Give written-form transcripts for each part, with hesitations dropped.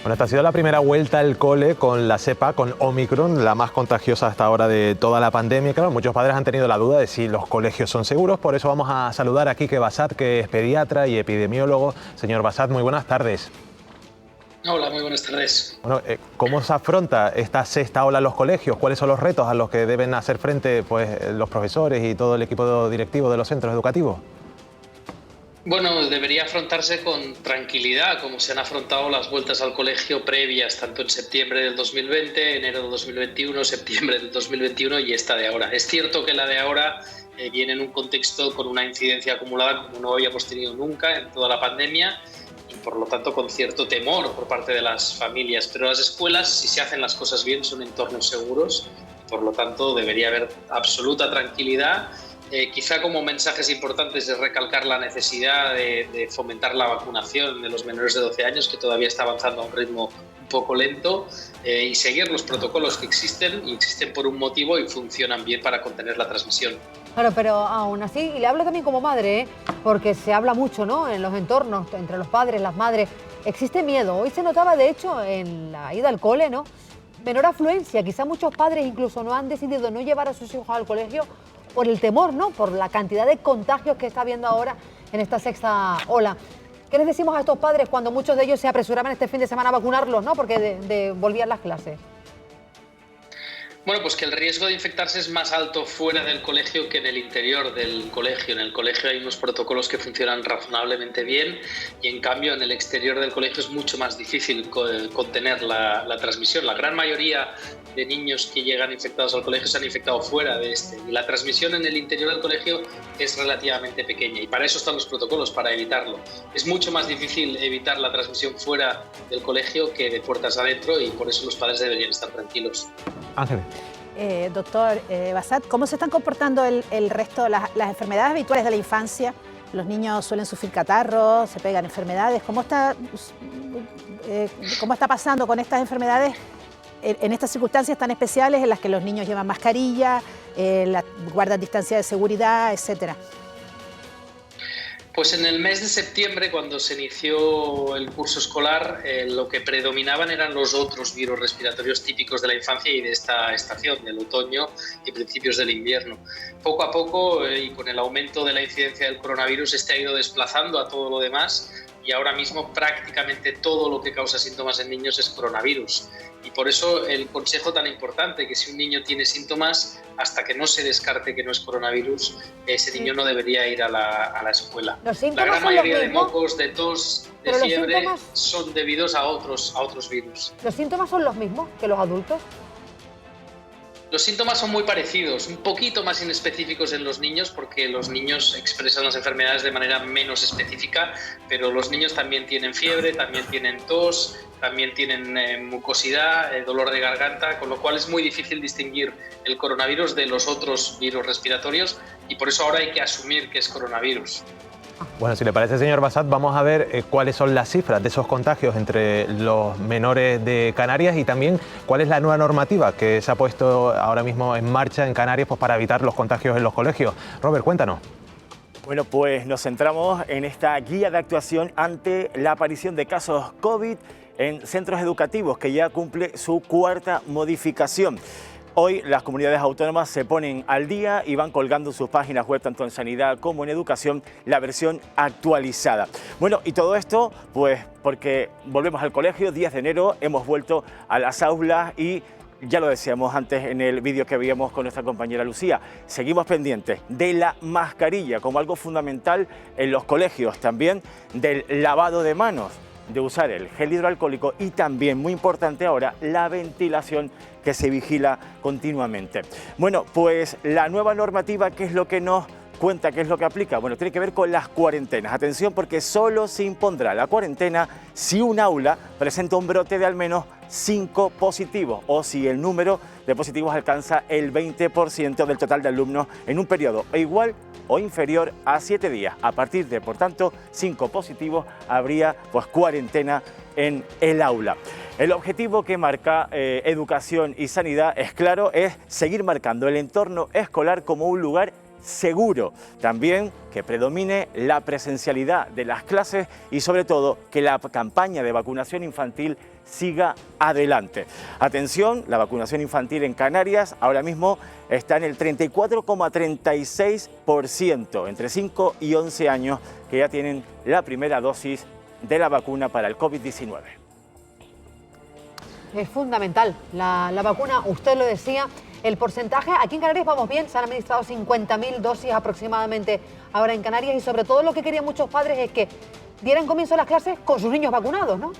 Bueno, esta ha sido la primera vuelta al cole con la cepa, con Omicron, la más contagiosa hasta ahora de toda la pandemia. Claro, muchos padres han tenido la duda de si los colegios son seguros, por eso vamos a saludar a Quique Bassat, que es pediatra y epidemiólogo. Señor Bassat, muy buenas tardes. Hola, muy buenas tardes. Bueno, ¿cómo se afronta esta sexta ola en los colegios? ¿Cuáles son los retos a los que deben hacer frente los profesores y todo el equipo directivo de los centros educativos? Bueno, debería afrontarse con tranquilidad, como se han afrontado las vueltas al colegio previas, tanto en septiembre del 2020, enero del 2021, septiembre del 2021 y esta de ahora. Es cierto que la de ahora viene en un contexto con una incidencia acumulada como no habíamos tenido nunca en toda la pandemia y por lo tanto con cierto temor por parte de las familias. Pero las escuelas, si se hacen las cosas bien, son entornos seguros, por lo tanto debería haber absoluta tranquilidad. Quizá como mensajes importantes es recalcar la necesidad de fomentar la vacunación de los menores de 12 años, que todavía está avanzando a un ritmo un poco lento, y seguir los protocolos que existen por un motivo y funcionan bien para contener la transmisión. Claro, pero aún así, y le hablo también como madre, porque se habla mucho, ¿no?, en los entornos, entre los padres, las madres, existe miedo. Hoy se notaba, de hecho, en la ida al cole, ¿no?, menor afluencia. Quizá muchos padres incluso no han decidido no llevar a sus hijos al colegio por el temor, ¿no?, por la cantidad de contagios que está habiendo ahora en esta sexta ola. ¿Qué les decimos a estos padres cuando muchos de ellos se apresuraban este fin de semana a vacunarlos, ¿no?, porque volvían las clases? Bueno, pues que el riesgo de infectarse es más alto fuera del colegio que en el interior del colegio. En el colegio hay unos protocolos que funcionan razonablemente bien y en cambio en el exterior del colegio es mucho más difícil contener la transmisión. La gran mayoría de niños que llegan infectados al colegio se han infectado fuera de este y la transmisión en el interior del colegio es relativamente pequeña y para eso están los protocolos, para evitarlo. Es mucho más difícil evitar la transmisión fuera del colegio que de puertas adentro y por eso los padres deberían estar tranquilos. Ángeles. Doctor Bassat, ¿cómo se están comportando el resto, las enfermedades habituales de la infancia? Los niños suelen sufrir catarros, se pegan enfermedades. ¿Cómo está pasando con estas enfermedades en estas circunstancias tan especiales en las que los niños llevan mascarilla, guardan distancia de seguridad, etcétera? Pues en el mes de septiembre, cuando se inició el curso escolar, lo que predominaban eran los otros virus respiratorios típicos de la infancia y de esta estación, del otoño y principios del invierno. Poco a poco, y con el aumento de la incidencia del coronavirus, este ha ido desplazando a todo lo demás y ahora mismo prácticamente todo lo que causa síntomas en niños es coronavirus. Y por eso el consejo tan importante, que si un niño tiene síntomas, hasta que no se descarte que no es coronavirus, ese niño no debería ir a la escuela. La gran mayoría de mocos, de tos, de fiebre son debidos a otros virus. ¿Los síntomas son los mismos que los adultos? Los síntomas son muy parecidos, un poquito más inespecíficos en los niños porque los niños expresan las enfermedades de manera menos específica, pero los niños también tienen fiebre, también tienen tos, también tienen mucosidad, dolor de garganta, con lo cual es muy difícil distinguir el coronavirus de los otros virus respiratorios y por eso ahora hay que asumir que es coronavirus. Bueno, si le parece, señor Bassat, vamos a ver cuáles son las cifras de esos contagios entre los menores de Canarias y también cuál es la nueva normativa que se ha puesto ahora mismo en marcha en Canarias para evitar los contagios en los colegios. Robert, cuéntanos. Bueno, pues nos centramos en esta guía de actuación ante la aparición de casos COVID en centros educativos, que ya cumple su cuarta modificación. Hoy las comunidades autónomas se ponen al día y van colgando en sus páginas web, tanto en sanidad como en educación, la versión actualizada. Bueno, y todo esto pues porque volvemos al colegio, 10 de enero, hemos vuelto a las aulas y ya lo decíamos antes en el vídeo que veíamos con nuestra compañera Lucía, seguimos pendientes de la mascarilla como algo fundamental en los colegios, también del lavado de manos, de usar el gel hidroalcohólico y también, muy importante ahora, la ventilación que se vigila continuamente. Bueno, pues la nueva normativa, ¿qué es lo que nos cuenta, qué es lo que aplica? Bueno, tiene que ver con las cuarentenas. Atención, porque solo se impondrá la cuarentena si un aula presenta un brote de al menos 5 positivos o si el número de positivos alcanza el 20% del total de alumnos en un periodo igual o inferior a 7 días. A partir de, por tanto, 5 positivos habría pues cuarentena en el aula. El objetivo que marca Educación y Sanidad es claro, es seguir marcando el entorno escolar como un lugar seguro. También que predomine la presencialidad de las clases y sobre todo que la campaña de vacunación infantil siga adelante. Atención, la vacunación infantil en Canarias ahora mismo está en el 34,36% entre 5 y 11 años que ya tienen la primera dosis de la vacuna para el COVID-19. Es fundamental la vacuna, usted lo decía, el porcentaje, aquí en Canarias vamos bien, se han administrado 50.000 dosis aproximadamente ahora en Canarias y sobre todo lo que querían muchos padres es que dieran comienzo a las clases con sus niños vacunados, ¿no?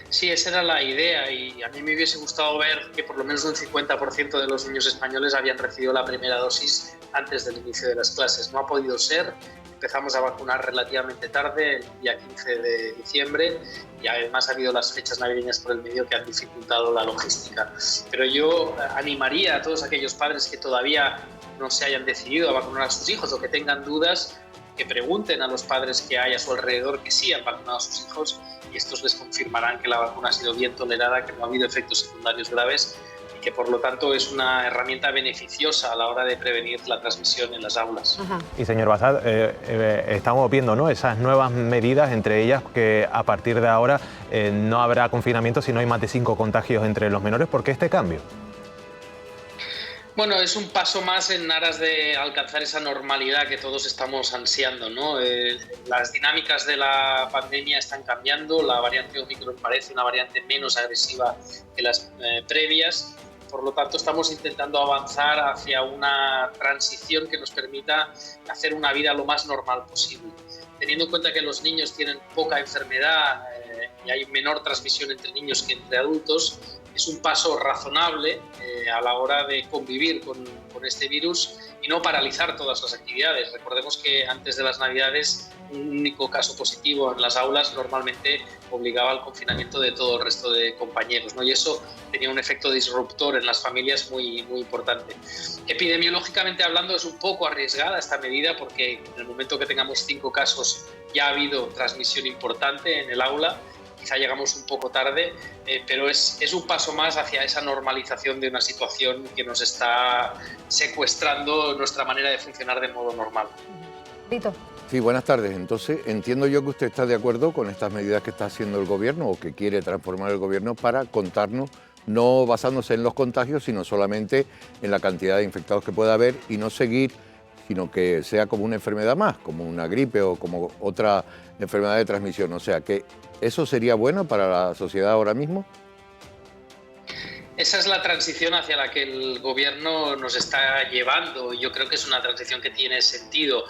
Sí, esa era la idea y a mí me hubiese gustado ver que por lo menos un 50% de los niños españoles habían recibido la primera dosis antes del inicio de las clases. No ha podido ser, empezamos a vacunar relativamente tarde, el día 15 de diciembre, y además ha habido las fechas navideñas por el medio que han dificultado la logística. Pero yo animaría a todos aquellos padres que todavía no se hayan decidido a vacunar a sus hijos o que tengan dudas, que pregunten a los padres que hay a su alrededor que sí han vacunado a sus hijos y estos les confirmarán que la vacuna ha sido bien tolerada, que no ha habido efectos secundarios graves y que por lo tanto es una herramienta beneficiosa a la hora de prevenir la transmisión en las aulas. Ajá. Y señor Bassat, estamos viendo, ¿no?, esas nuevas medidas, entre ellas que a partir de ahora no habrá confinamiento si no hay más de 5 contagios entre los menores. ¿Por qué este cambio? Bueno, es un paso más en aras de alcanzar esa normalidad que todos estamos ansiando, ¿no? Las dinámicas de la pandemia están cambiando, la variante Omicron parece una variante menos agresiva que las previas, por lo tanto estamos intentando avanzar hacia una transición que nos permita hacer una vida lo más normal posible. Teniendo en cuenta que los niños tienen poca enfermedad y hay menor transmisión entre niños que entre adultos, es un paso razonable a la hora de convivir con este virus y no paralizar todas las actividades. Recordemos que antes de las Navidades un único caso positivo en las aulas normalmente obligaba al confinamiento de todo el resto de compañeros, ¿no? Y eso tenía un efecto disruptor en las familias muy, muy importante. Epidemiológicamente hablando es un poco arriesgada esta medida porque en el momento que tengamos 5 casos ya ha habido transmisión importante en el aula. Quizá llegamos un poco tarde, pero es un paso más hacia esa normalización de una situación que nos está secuestrando nuestra manera de funcionar de modo normal. Lito. Sí, buenas tardes. Entonces, entiendo yo que usted está de acuerdo con estas medidas que está haciendo el gobierno o que quiere transformar el gobierno para contarnos, no basándose en los contagios, sino solamente en la cantidad de infectados que pueda haber y no seguir, sino que sea como una enfermedad más, como una gripe o como otra enfermedad de transmisión. O sea, que ¿eso sería bueno para la sociedad ahora mismo? Esa es la transición hacia la que el gobierno nos está llevando y yo creo que es una transición que tiene sentido.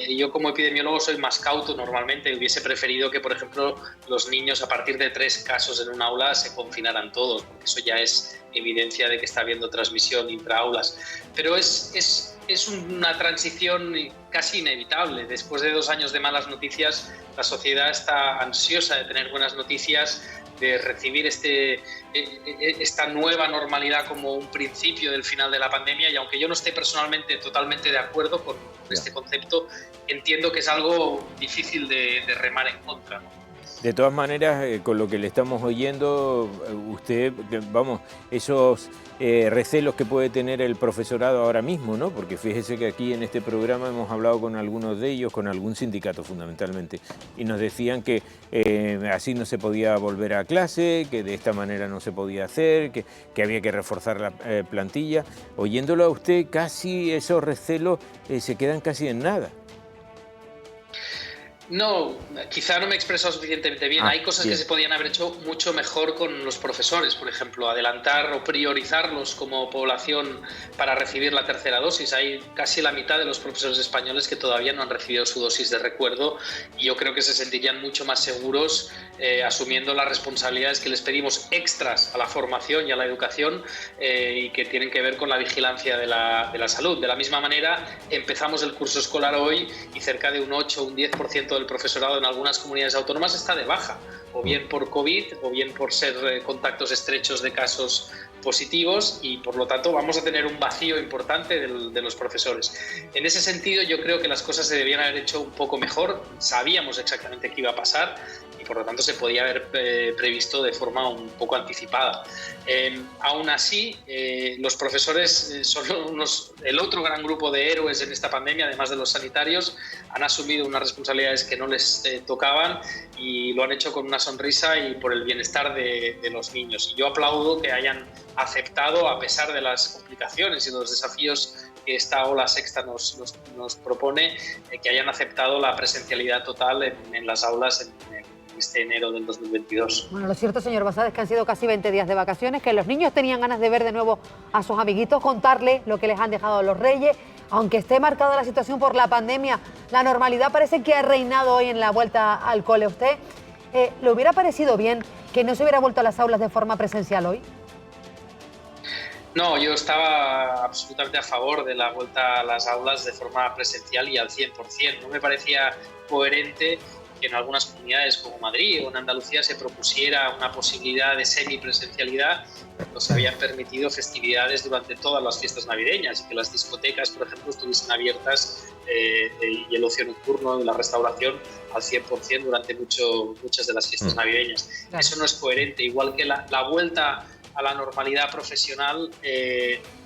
Yo como epidemiólogo soy más cauto normalmente, hubiese preferido que, por ejemplo, los niños a partir de 3 casos en un aula se confinaran todos, porque eso ya es evidencia de que está habiendo transmisión intraaulas. Pero es una transición casi inevitable. Después de 2 años de malas noticias, la sociedad está ansiosa de tener buenas noticias, de recibir esta nueva normalidad como un principio del final de la pandemia, y aunque yo no esté personalmente totalmente de acuerdo con este concepto, entiendo que es algo difícil de remar en contra, ¿no? De todas maneras, con lo que le estamos oyendo, usted, vamos, esos recelos que puede tener el profesorado ahora mismo, ¿no? Porque fíjese que aquí en este programa hemos hablado con algunos de ellos, con algún sindicato fundamentalmente, y nos decían que así no se podía volver a clase, que de esta manera no se podía hacer, que había que reforzar la plantilla. Oyéndolo a usted, casi esos recelos se quedan casi en nada. No, quizá no me he expresado suficientemente bien. Hay cosas que se podían haber hecho mucho mejor con los profesores, por ejemplo, adelantar o priorizarlos como población para recibir la tercera dosis. Hay casi la mitad de los profesores españoles que todavía no han recibido su dosis de recuerdo y yo creo que se sentirían mucho más seguros asumiendo las responsabilidades que les pedimos extras a la formación y a la educación y que tienen que ver con la vigilancia de la salud. De la misma manera, empezamos el curso escolar hoy y cerca de un 8 o un 10% del profesorado en algunas comunidades autónomas está de baja, o bien por COVID, o bien por ser contactos estrechos de casos positivos y por lo tanto vamos a tener un vacío importante de los profesores. En ese sentido yo creo que las cosas se debían haber hecho un poco mejor, sabíamos exactamente qué iba a pasar y por lo tanto se podía haber previsto de forma un poco anticipada. Aún así, los profesores son el otro gran grupo de héroes en esta pandemia, además de los sanitarios. Han asumido unas responsabilidades que no les tocaban y lo han hecho con una sonrisa y por el bienestar de los niños. Y yo aplaudo que hayan aceptado, a pesar de las complicaciones y los desafíos que esta ola sexta nos propone, que hayan aceptado la presencialidad total en las aulas en este enero del 2022. Bueno, lo cierto, señor Bassat, es que han sido casi 20 días de vacaciones, que los niños tenían ganas de ver de nuevo a sus amiguitos, contarles lo que les han dejado los reyes. Aunque esté marcada la situación por la pandemia, la normalidad parece que ha reinado hoy en la vuelta al cole. ¿Usted le hubiera parecido bien que no se hubiera vuelto a las aulas de forma presencial hoy? No, yo estaba absolutamente a favor de la vuelta a las aulas de forma presencial y al 100%. No me parecía coherente que en algunas comunidades como Madrid o en Andalucía se propusiera una posibilidad de semipresencialidad, cuando se habían permitido festividades durante todas las fiestas navideñas y que las discotecas, por ejemplo, estuviesen abiertas y el ocio nocturno y la restauración al 100% durante muchas de las fiestas navideñas. Claro. Eso no es coherente, igual que la vuelta a la normalidad profesional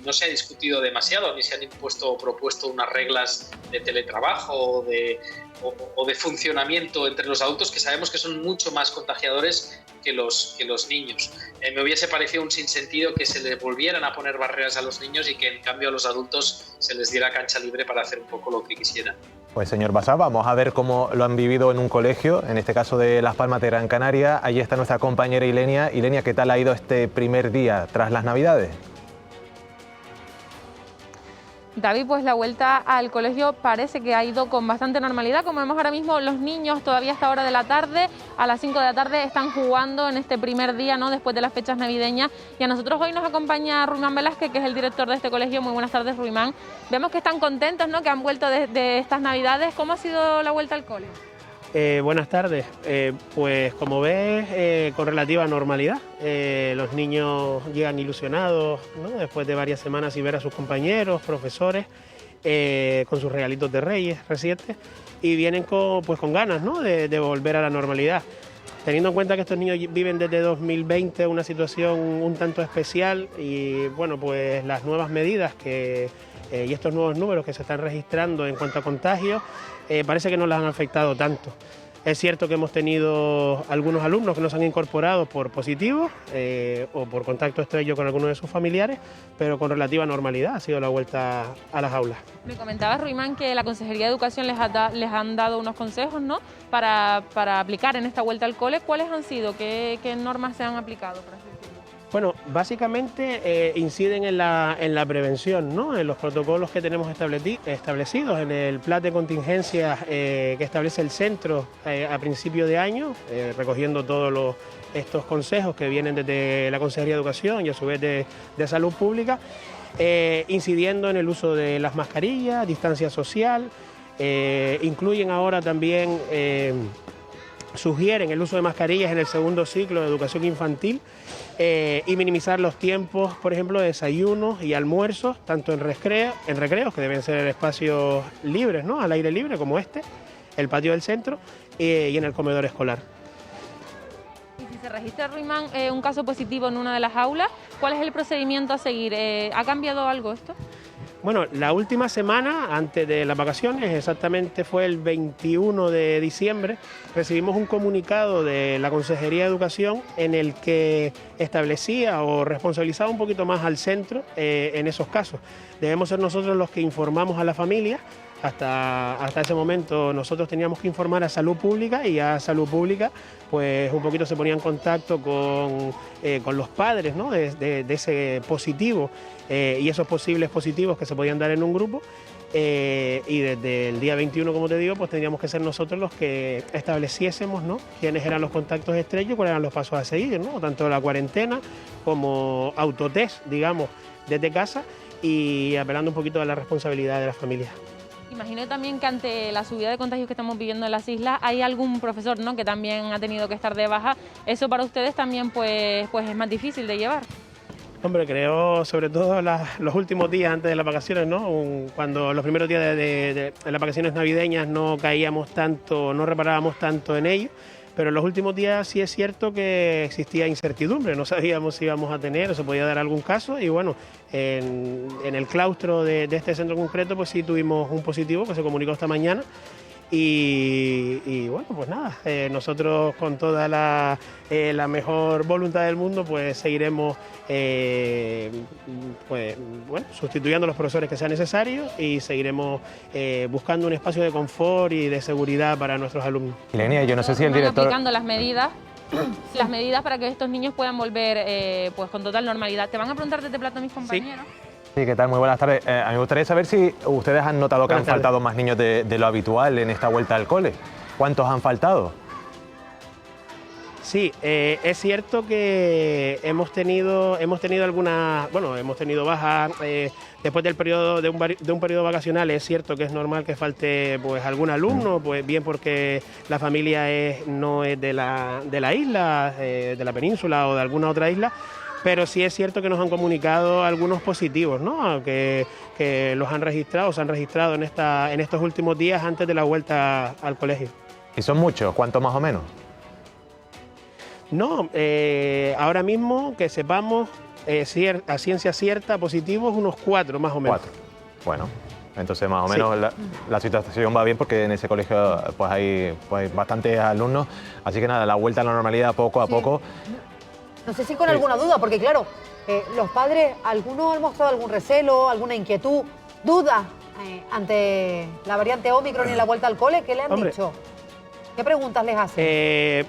no se ha discutido demasiado, ni se han impuesto o propuesto unas reglas de teletrabajo o de funcionamiento entre los adultos, que sabemos que son mucho más contagiadores que los niños. Me hubiese parecido un sinsentido que se les volvieran a poner barreras a los niños y que en cambio a los adultos se les diera cancha libre para hacer un poco lo que quisieran. Pues señor Bassat, vamos a ver cómo lo han vivido en un colegio, en este caso de Las Palmas de Gran Canaria. Allí está nuestra compañera Ilenia. Ilenia, ¿qué tal ha ido este primer día tras las Navidades? David, pues la vuelta al colegio parece que ha ido con bastante normalidad. Como vemos ahora mismo, los niños todavía a esta hora de la tarde, a las 5 de la tarde, están jugando en este primer día, ¿no?, después de las fechas navideñas. Y a nosotros hoy nos acompaña Ruimán Velázquez, que es el director de este colegio. Muy buenas tardes, Ruimán. Vemos que están contentos, ¿no?, que han vuelto de estas Navidades. ¿Cómo ha sido la vuelta al cole? Buenas tardes. Pues como ves, con relativa normalidad. Los niños llegan ilusionados, ¿no?, después de varias semanas sin ver a sus compañeros, profesores, con sus regalitos de Reyes recientes, y vienen con ganas, ¿no?, de volver a la normalidad. Teniendo en cuenta que estos niños viven desde 2020 una situación un tanto especial y bueno, pues las nuevas medidas y estos nuevos números que se están registrando en cuanto a contagios, parece que no les han afectado tanto. Es cierto que hemos tenido algunos alumnos que nos han incorporado por positivos o por contacto estrecho con algunos de sus familiares, pero con relativa normalidad ha sido la vuelta a las aulas. Me comentaba Ruimán que la Consejería de Educación les han dado unos consejos, ¿no?, para aplicar en esta vuelta al cole. ¿Cuáles han sido? ¿Qué normas se han aplicado, por así decirlo? Bueno, básicamente inciden en la prevención, ¿no?, en los protocolos que tenemos establecidos, en el plan de contingencia que establece el centro a principio de año, recogiendo todos estos consejos que vienen desde la Consejería de Educación y a su vez de Salud Pública, incidiendo en el uso de las mascarillas, distancia social, incluyen ahora también, sugieren el uso de mascarillas en el segundo ciclo de educación infantil y minimizar los tiempos, por ejemplo, de desayunos y almuerzos, tanto en recreos, que deben ser espacios libres, ¿no?, al aire libre, como el patio del centro, y en el comedor escolar. Y si se registra, Ruimán, un caso positivo en una de las aulas, ¿cuál es el procedimiento a seguir? ¿Ha cambiado algo esto? Bueno, la última semana, antes de las vacaciones, exactamente fue el 21 de diciembre, recibimos un comunicado de la Consejería de Educación en el que establecía o responsabilizaba un poquito más al centro en esos casos. Debemos ser nosotros los que informamos a la familia. Hasta ese momento nosotros teníamos que informar a Salud Pública y a Salud Pública pues un poquito se ponía en contacto con los padres, ¿no?, de ese positivo y esos posibles positivos que se podían dar en un grupo y desde el día 21, como te digo, pues teníamos que ser nosotros los que estableciésemos, ¿no?, quiénes eran los contactos estrechos, cuáles eran los pasos a seguir, ¿no?, tanto la cuarentena como autotest, digamos, desde casa y apelando un poquito a la responsabilidad de las familias. Imagino también que ante la subida de contagios que estamos viviendo en las islas hay algún profesor, ¿no?, que también ha tenido que estar de baja. Eso para ustedes también pues es más difícil de llevar. Hombre, creo sobre todo los últimos días antes de las vacaciones, ¿no?, cuando los primeros días de las vacaciones navideñas no caíamos tanto, no reparábamos tanto en ello, pero en los últimos días sí es cierto que existía incertidumbre, no sabíamos si íbamos a tener o se podía dar algún caso, y bueno, en el claustro de este centro concreto pues sí tuvimos un positivo que se comunicó esta mañana. Y bueno, pues nada, nosotros con toda la mejor voluntad del mundo pues seguiremos pues, bueno, sustituyendo a los profesores que sea necesario y seguiremos buscando un espacio de confort y de seguridad para nuestros alumnos. Ilenia, yo no sé si el director... aplicando las medidas para que estos niños puedan volver pues con total normalidad. Te van a preguntar desde plato mis compañeros. Sí, ¿qué tal? Muy buenas tardes. A mí me gustaría saber si ustedes han notado que han faltado más niños de lo habitual en esta vuelta al cole. ¿Cuántos han faltado? Sí, es cierto que hemos tenido algunas, bueno, hemos tenido bajas después del periodo de un periodo vacacional. Es cierto que es normal que falte pues algún alumno, pues bien porque la familia no es de la isla, de la península o de alguna otra isla. Pero sí es cierto que nos han comunicado algunos positivos, ¿no? Que los han registrado, se han registrado en estos últimos días antes de la vuelta al colegio. ¿Y son muchos? ¿Cuántos más o menos? No, ahora mismo que sepamos, a ciencia cierta, positivos, unos 4 más o menos. 4. Bueno, entonces más o menos la situación va bien porque en ese colegio pues hay bastantes alumnos. Así que nada, la vuelta a la normalidad poco a poco. No sé si con alguna duda, porque claro, los padres, algunos han mostrado algún recelo, alguna inquietud, duda ante la variante Omicron y la vuelta al cole. ¿Qué le han dicho? ¿Qué preguntas les hacen?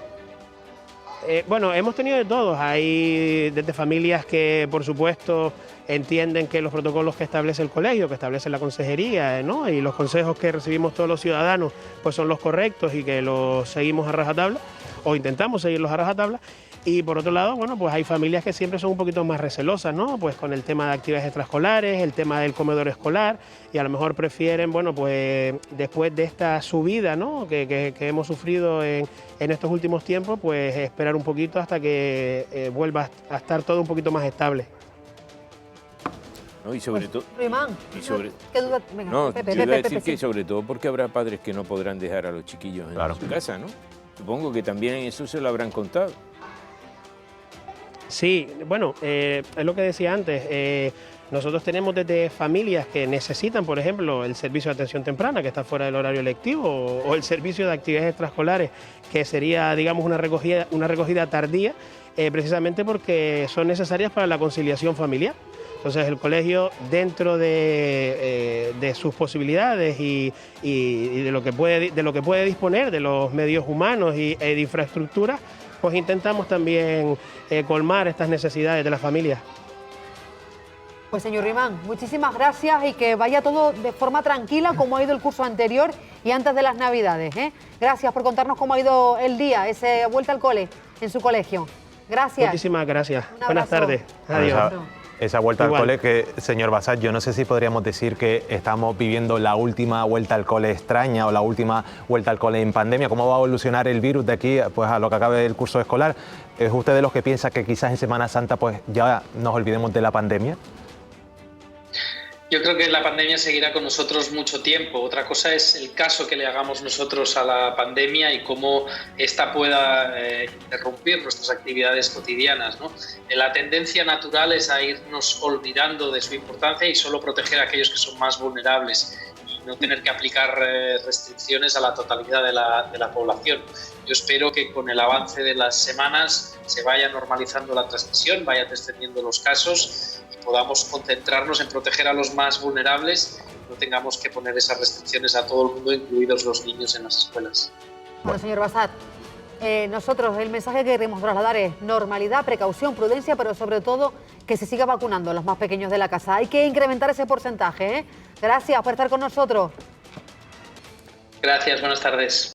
Bueno, hemos tenido de todos. Hay desde familias que, por supuesto, entienden que los protocolos que establece el colegio, que establece la consejería, ¿no? Y los consejos que recibimos todos los ciudadanos, pues son los correctos y que los seguimos a rajatabla, o intentamos seguirlos a rajatabla. Y por otro lado, bueno, pues hay familias que siempre son un poquito más recelosas, ¿no? Pues con el tema de actividades extraescolares, el tema del comedor escolar, y a lo mejor prefieren, bueno, pues después de esta subida, ¿no? que hemos sufrido en estos últimos tiempos, pues esperar un poquito hasta que vuelva a estar todo un poquito más estable. No, y sobre todo... ¿Qué duda? Venga, no, Pepe, yo iba a decir que sobre todo porque habrá padres que no podrán dejar a los chiquillos en su casa, ¿no? Supongo que también eso se lo habrán contado. Sí, bueno, es lo que decía antes. Nosotros tenemos desde familias que necesitan, por ejemplo, el servicio de atención temprana, que está fuera del horario lectivo, o el servicio de actividades extraescolares, que sería, digamos, una recogida tardía, precisamente porque son necesarias para la conciliación familiar. Entonces el colegio, dentro de sus posibilidades y de lo que puede disponer, de los medios humanos y de infraestructuras, pues intentamos también colmar estas necesidades de las familias. Pues señor Rimán, muchísimas gracias y que vaya todo de forma tranquila como ha ido el curso anterior y antes de las Navidades. Gracias por contarnos cómo ha ido el día, esa vuelta al cole en su colegio. Gracias. Muchísimas gracias. Buenas tardes. Adiós. Esa vuelta al cole que, señor Bassat, yo no sé si podríamos decir que estamos viviendo la última vuelta al cole extraña o la última vuelta al cole en pandemia. ¿Cómo va a evolucionar el virus de aquí pues, a lo que acabe el curso escolar? ¿Es usted de los que piensa que quizás en Semana Santa pues, ya nos olvidemos de la pandemia? Yo creo que la pandemia seguirá con nosotros mucho tiempo. Otra cosa es el caso que le hagamos nosotros a la pandemia y cómo ésta pueda interrumpir nuestras actividades cotidianas, ¿no? La tendencia natural es a irnos olvidando de su importancia y solo proteger a aquellos que son más vulnerables y no tener que aplicar restricciones a la totalidad de la población. Yo espero que con el avance de las semanas se vaya normalizando la transmisión, vayan descendiendo los casos y podamos concentrarnos en proteger a los más vulnerables y no tengamos que poner esas restricciones a todo el mundo, incluidos los niños en las escuelas. Bueno, señor Bassat, nosotros el mensaje que queremos trasladar es normalidad, precaución, prudencia, pero sobre todo que se siga vacunando a los más pequeños de la casa. Hay que incrementar ese porcentaje. Gracias por estar con nosotros. Gracias, buenas tardes.